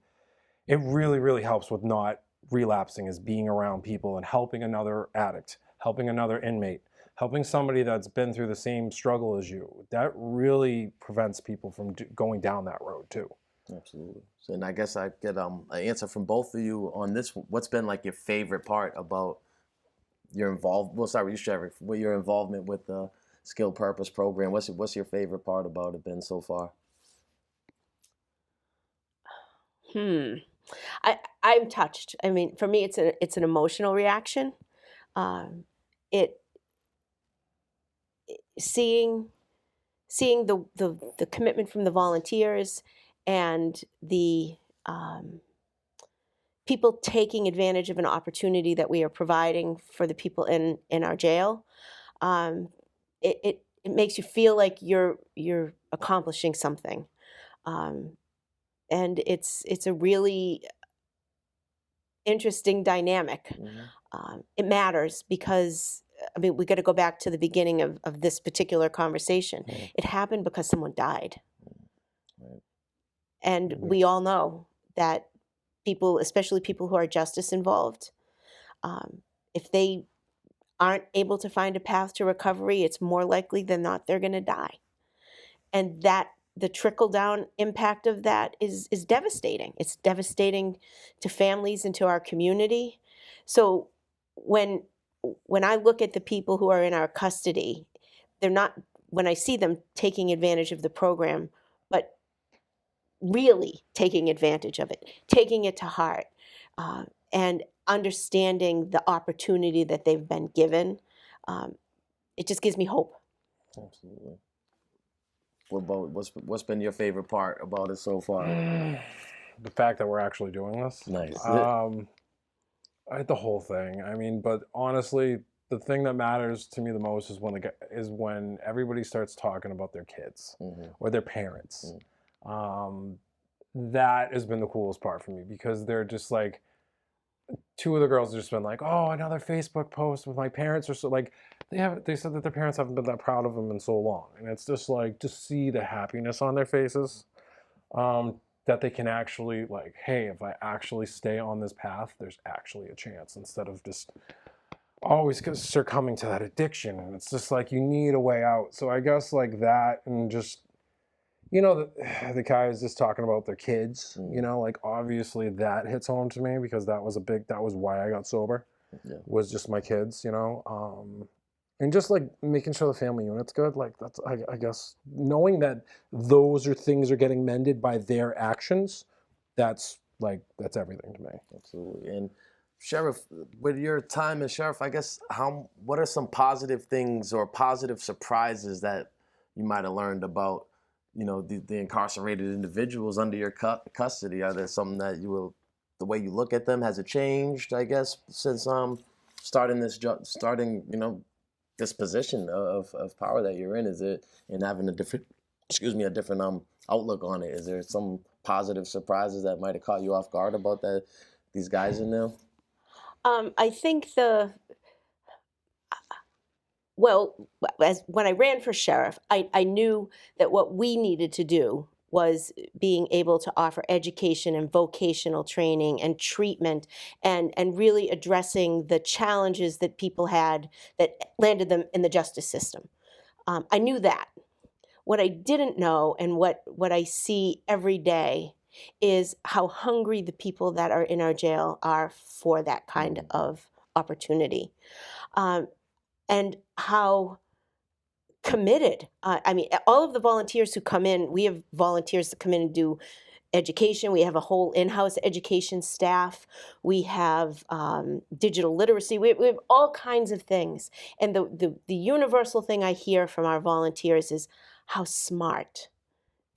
helps with not relapsing, is being around people and helping another addict, helping another inmate, helping somebody that's been through the same struggle as you. That really prevents people from going down that road too. Absolutely. So, and I guess I get an answer from both of you on this. What's been your favorite part about your involved. Well, sorry, you Sheriff. With your involvement with the Skill Purpose program, what's your favorite part about it been so far? I'm touched. I mean, for me, it's an emotional reaction. It seeing the commitment from the volunteers and the people taking advantage of an opportunity that we are providing for the people in our jail. It makes you feel like you're accomplishing something, and it's a really interesting dynamic. It matters because, I mean, we got to go back to the beginning of this particular conversation. It happened because someone died. And we all know that people, especially people who are justice involved, if they aren't able to find a path to recovery, it's more likely than not they're going to die. And that the trickle-down impact of that is devastating. It's devastating to families and to our community. So when I look at the people who are in our custody, they're not, when I see them taking advantage of the program, but really taking advantage of it, taking it to heart, and understanding the opportunity that they've been given, it just gives me hope. Absolutely. What about what's been your favorite part about it so far? The fact that we're actually doing this. Nice. The whole thing. I mean, but honestly, the thing that matters to me the most is when everybody starts talking about their kids or their parents. That has been the coolest part for me, because they're just like, two of the girls have just been like, oh, another Facebook post with my parents, or so, like they said that their parents haven't been that proud of them in so long, and it's just like to see the happiness on their faces, that they can actually, like, hey, if I actually stay on this path, there's actually a chance, instead of just always succumbing to that addiction. And it's just like, you need a way out. So I guess like that, and just, you know, the guy is just talking about their kids, you know, like obviously that hits home to me, because that was why I got sober, was just my kids, you know, and just like making sure the family unit's good. Like that's, I guess, knowing that those things are getting mended by their actions, that's everything to me. Absolutely. And Sheriff, with your time as Sheriff, I guess, what are some positive things or positive surprises that you might have learned about, you know, the incarcerated individuals under your custody? Are there something that the way you look at them, has it changed, I guess, since starting, you know, this position of power that you're in? Is it, and having a different outlook on it? Is there some positive surprises that might have caught you off guard about these guys in there? I think when I ran for sheriff, I knew that what we needed to do was being able to offer education and vocational training and treatment, and really addressing the challenges that people had that landed them in the justice system. I knew that. What I didn't know, and what I see every day, is how hungry the people that are in our jail are for that kind of opportunity, and how committed. I mean, all of the volunteers who come in, we have volunteers that come in and do education. We have a whole in-house education staff. We have digital literacy. We have all kinds of things. And the universal thing I hear from our volunteers is how smart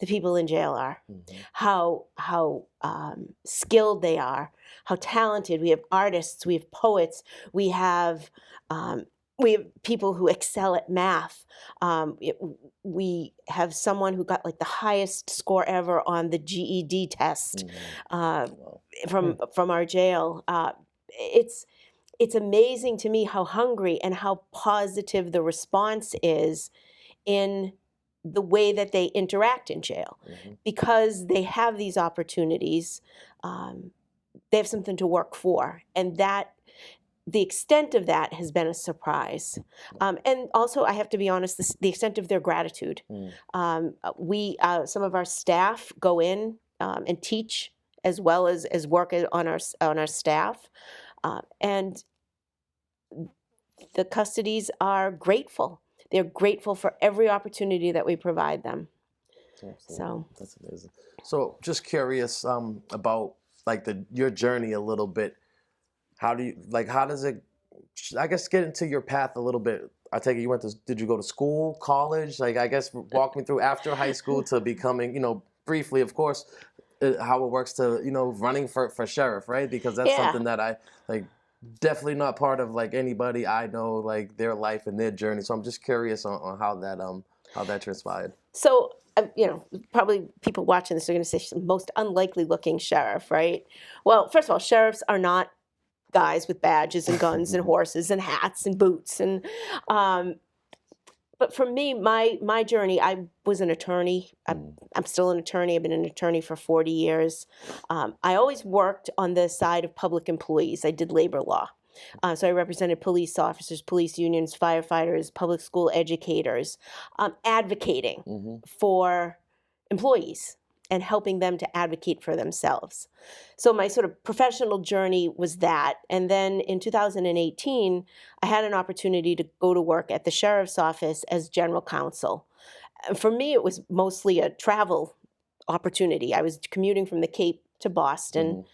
the people in jail are, how skilled they are, how talented. We have artists, we have poets, we have people who excel at math. We have someone who got like the highest score ever on the GED test from our jail. It's amazing to me how hungry and how positive the response is in the way that they interact in jail, because they have these opportunities. They have something to work for, and that the extent of that has been a surprise. And also, I have to be honest, the extent of their gratitude. We, some of our staff go in and teach, as well as work on our staff, and the custodies are grateful. They're grateful for every opportunity that we provide them. So that's amazing. So just curious about like your journey a little bit. How does it, I guess, get into your path a little bit? I take it did you go to school, college? Like, I guess, walk me through after high school to becoming, briefly, of course, how it works to, running for sheriff, right? Because that's something that I, definitely not part of, anybody I know, their life and their journey. So I'm just curious on how that transpired. So, probably people watching this are going to say most unlikely looking sheriff, right? Well, first of all, sheriffs are not guys with badges and guns and horses and hats and boots. And but for me, my journey, I was an attorney. I'm still an attorney. I've been an attorney for 40 years. I always worked on the side of public employees. I did labor law. So I represented police officers, police unions, firefighters, public school educators, advocating for employees and helping them to advocate for themselves. So my sort of professional journey was that. And then in 2018, I had an opportunity to go to work at the sheriff's office as general counsel. For me, it was mostly a travel opportunity. I was commuting from the Cape to Boston.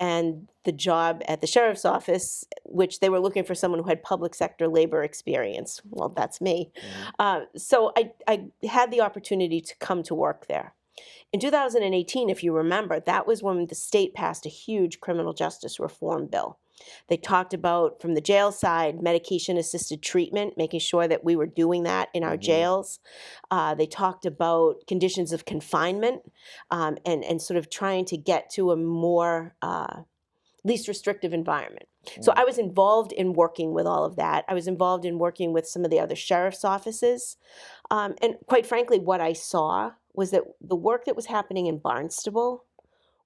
And the job at the sheriff's office, which they were looking for someone who had public sector labor experience. Well, that's me. So I had the opportunity to come to work there. In 2018, if you remember, that was when the state passed a huge criminal justice reform bill. They talked about, from the jail side, medication-assisted treatment, making sure that we were doing that in our jails. They talked about conditions of confinement and sort of trying to get to a more least restrictive environment. So I was involved in working with all of that. I was involved in working with some of the other sheriff's offices. And quite frankly, what I saw was that the work that was happening in Barnstable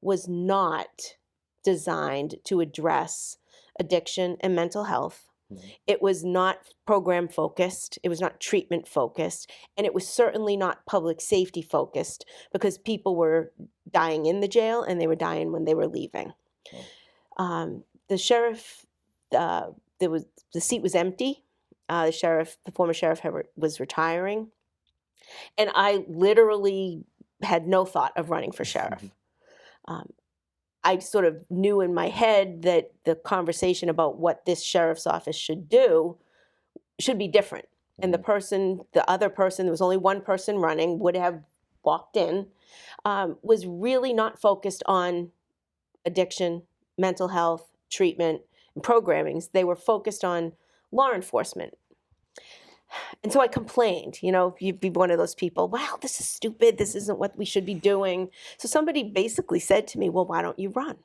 was not designed to address addiction and mental health. It was not program focused. It was not treatment focused. And it was certainly not public safety focused, because people were dying in the jail and they were dying when they were leaving. The sheriff, the seat was empty. The former sheriff was retiring. And I literally had no thought of running for sheriff. I sort of knew in my head that the conversation about what this sheriff's office should do should be different. And the other person, there was only one person running, would have walked in, was really not focused on addiction, mental health, treatment, and programmings. They were focused on law enforcement. And so I complained, you'd be one of those people, wow, this is stupid. This isn't what we should be doing. So somebody basically said to me, well, why don't you run?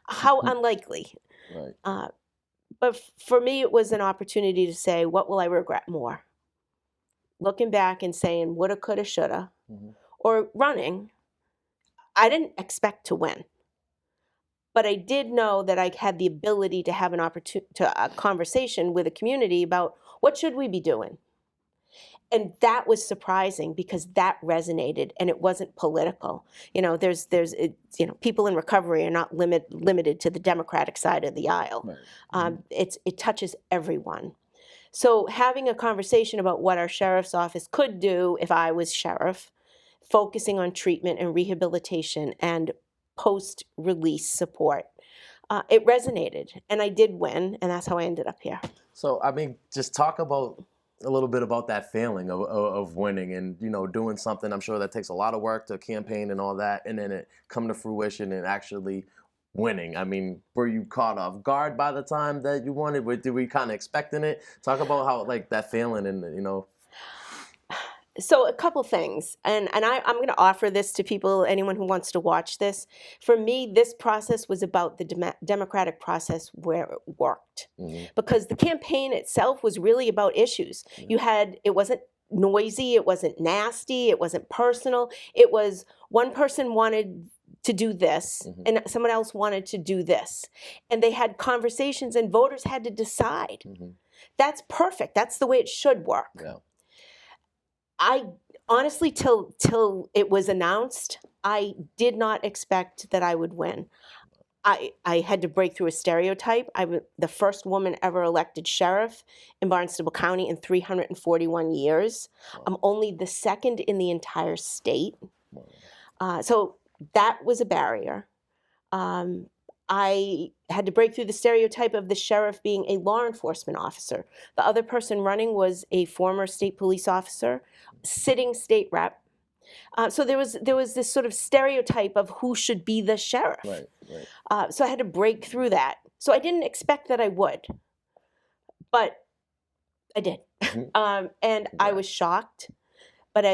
How unlikely. Right. But for me, it was an opportunity to say, what will I regret more? Looking back and saying, woulda, coulda, shoulda, or running. I didn't expect to win. But I did know that I had the ability to have a conversation with a community about what should we be doing. And that was surprising, because that resonated and it wasn't political. There's people in recovery are not limited to the Democratic side of the aisle. Right. It touches everyone. So having a conversation about what our sheriff's office could do if I was sheriff, focusing on treatment and rehabilitation and post-release support, it resonated, and I did win, and that's how I ended up here. So, just talk about a little bit about that feeling of winning and, doing something. I'm sure that takes a lot of work to campaign and all that, and then it come to fruition and actually winning. Were you caught off guard by the time that you won it? Did we kind of expecting it? Talk about how, that feeling and, So a couple things, and I'm going to offer this to people, anyone who wants to watch this. For me, this process was about the democratic process where it worked. Because the campaign itself was really about issues. It wasn't noisy, it wasn't nasty, it wasn't personal. It was one person wanted to do this, and someone else wanted to do this. And they had conversations, and voters had to decide. That's perfect. That's the way it should work. Yeah. I honestly, till it was announced, I did not expect that I would win. I had to break through a stereotype. I'm the first woman ever elected sheriff in Barnstable County in 341 years. I'm only the second in the entire state. So that was a barrier. I had to break through the stereotype of the sheriff being a law enforcement officer. The other person running was a former state police officer, sitting state rep. So there was this sort of stereotype of who should be the sheriff. Right. So I had to break through that. So I didn't expect that I would, but I did. And I was shocked. But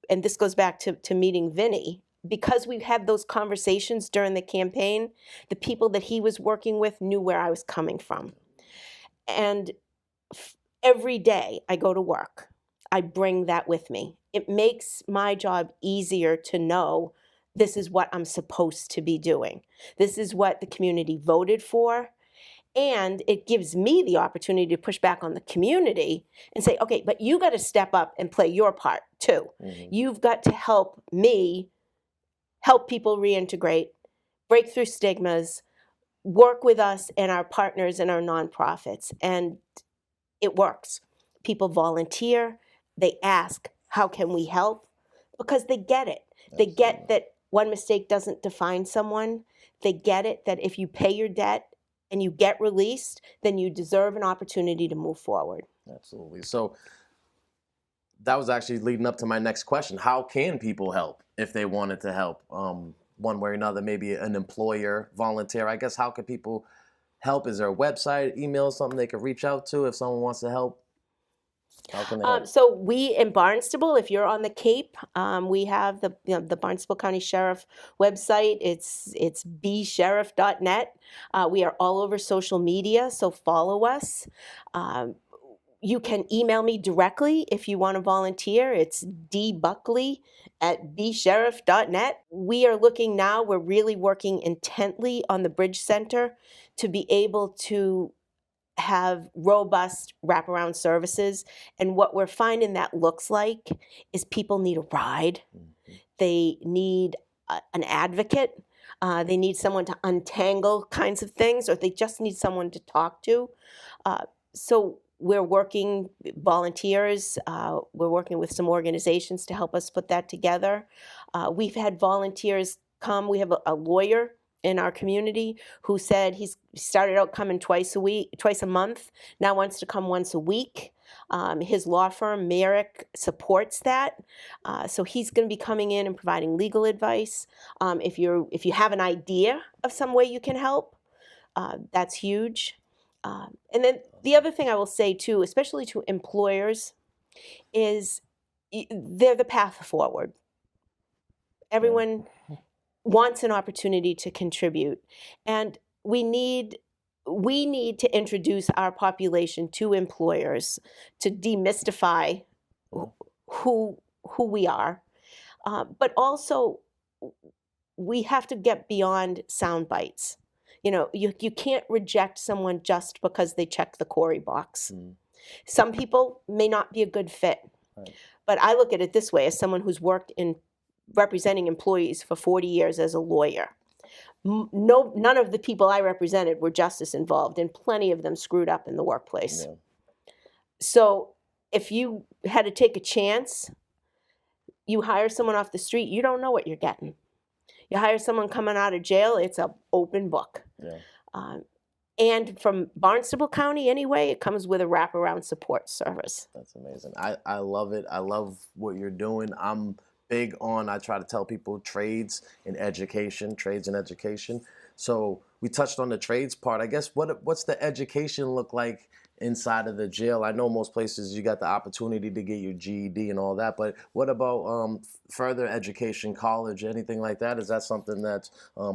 and this goes back to meeting Vinny. Because we had those conversations during the campaign, the people that he was working with knew where I was coming from. And every day I go to work, I bring that with me. It makes my job easier to know this is what I'm supposed to be doing. This is what the community voted for. And it gives me the opportunity to push back on the community and say, okay, but you got to step up and play your part too. You've got to help me help people reintegrate, break through stigmas, work with us and our partners and our nonprofits. And it works. People volunteer. They ask, how can we help? Because they get it. They get that one mistake doesn't define someone. They get it that if you pay your debt and you get released, then you deserve an opportunity to move forward. Absolutely. So that was actually leading up to my next question. How can people help if they wanted to help one way or another? Maybe an employer, volunteer. I guess how can people help? Is there a website, email, something they could reach out to if someone wants to help? How can they help? So we in Barnstable, if you're on the Cape, we have the Barnstable County Sheriff website. It's bsheriff.net. We are all over social media, so follow us. You can email me directly if you want to volunteer. It's dbuckley@bsheriff.net. We are looking now, we're really working intently on the Bridge Center to be able to have robust wraparound services. And what we're finding that looks like is people need a ride. They need an advocate. They need someone to untangle kinds of things, or they just need someone to talk to. So we're working, volunteers, we're working with some organizations to help us put that together. We've had volunteers come. We have a lawyer in our community who said he started out coming twice a month, now wants to come once a week. His law firm, Merrick, supports that. So he's going to be coming in and providing legal advice. If you have an idea of some way you can help, that's huge. And then the other thing I will say too, especially to employers, is they're the path forward. Everyone wants an opportunity to contribute, and we need to introduce our population to employers to demystify who we are, but also we have to get beyond sound bites. You can't reject someone just because they check the Corey box. Some people may not be a good fit, but I look at it this way: as someone who's worked in representing employees for 40 years as a lawyer, none of the people I represented were justice involved, and plenty of them screwed up in the workplace. So if you had to take a chance, you hire someone off the street, you don't know what you're getting. You hire someone coming out of jail, it's an open book. And from Barnstable County anyway, it comes with a wraparound support service. That's amazing. I love it. I love what you're doing. I'm big on, I try to tell people, trades and education. So we touched on the trades part. I guess what's the education look like inside of the jail? I know most places you got the opportunity to get your GED and all that, but what about further education, college, anything like that? Is that something that's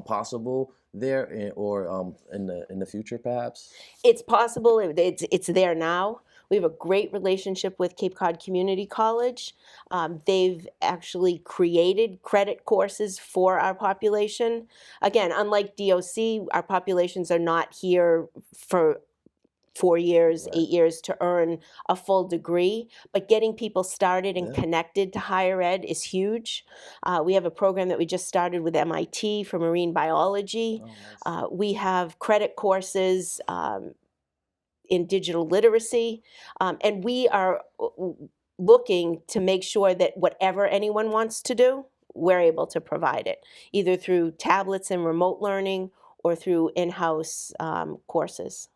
possible there, or in the future perhaps? It's possible. It's there now. We have a great relationship with Cape Cod Community College. They've actually created credit courses for our population. Again, unlike DOC, our populations are not here for 4 years, 8 years to earn a full degree, but getting people started and connected to higher ed is huge. We have a program that we just started with MIT for marine biology. We have credit courses in digital literacy, and we are looking to make sure that whatever anyone wants to do, we're able to provide it, either through tablets and remote learning or through in-house courses.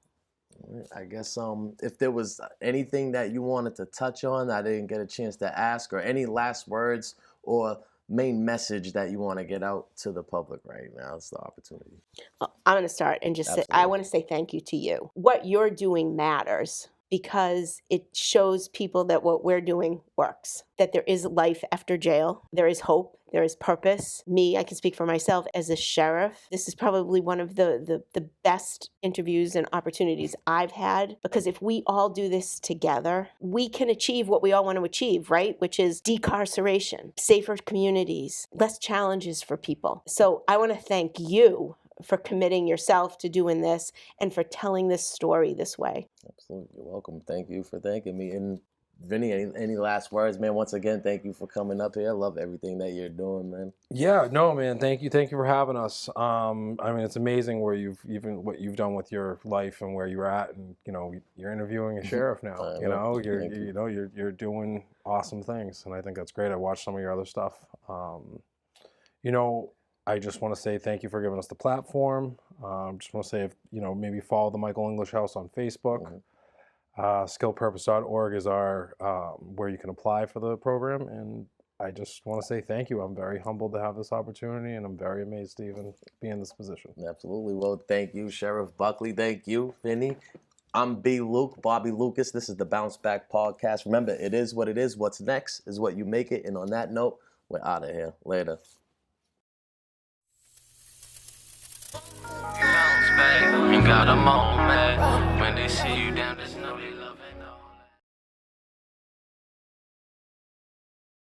I guess if there was anything that you wanted to touch on that I didn't get a chance to ask, or any last words or main message that you want to get out to the public right now, it's the opportunity. I'm going to start and just say, I want to say thank you to you. What you're doing matters because it shows people that what we're doing works, that there is life after jail, there is hope, there is purpose. Me, I can speak for myself as a sheriff. This is probably one of the best interviews and opportunities I've had, because if we all do this together, we can achieve what we all want to achieve, right? Which is decarceration, safer communities, less challenges for people. So I want to thank you for committing yourself to doing this and for telling this story this way. Absolutely. You're welcome. Thank you for thanking me. And Vinny, any last words, man? Once again, thank you for coming up here. I love everything that you're doing, man. Yeah, no, man. Thank you for having us. I mean, it's amazing what you've done with your life and where you're at, and you're interviewing a sheriff now. You're doing awesome things, and I think that's great. I watched some of your other stuff. I just want to say thank you for giving us the platform. Just want to say, maybe follow the Michael English House on Facebook. Skillpurpose.org is our where you can apply for the program, and I just want to say thank you. I'm very humbled to have this opportunity, and I'm very amazed to even be in this position. Absolutely. Well, thank you, Sheriff Buckley. Thank you, Vinny. I'm Bobby Lukas. This is the Bounce Back Podcast. Remember, it is what it is. What's next is what you make it. And on that note, we're out of here. Later. Bounce back, ain't got a moment. When they see you down, just know they love it all.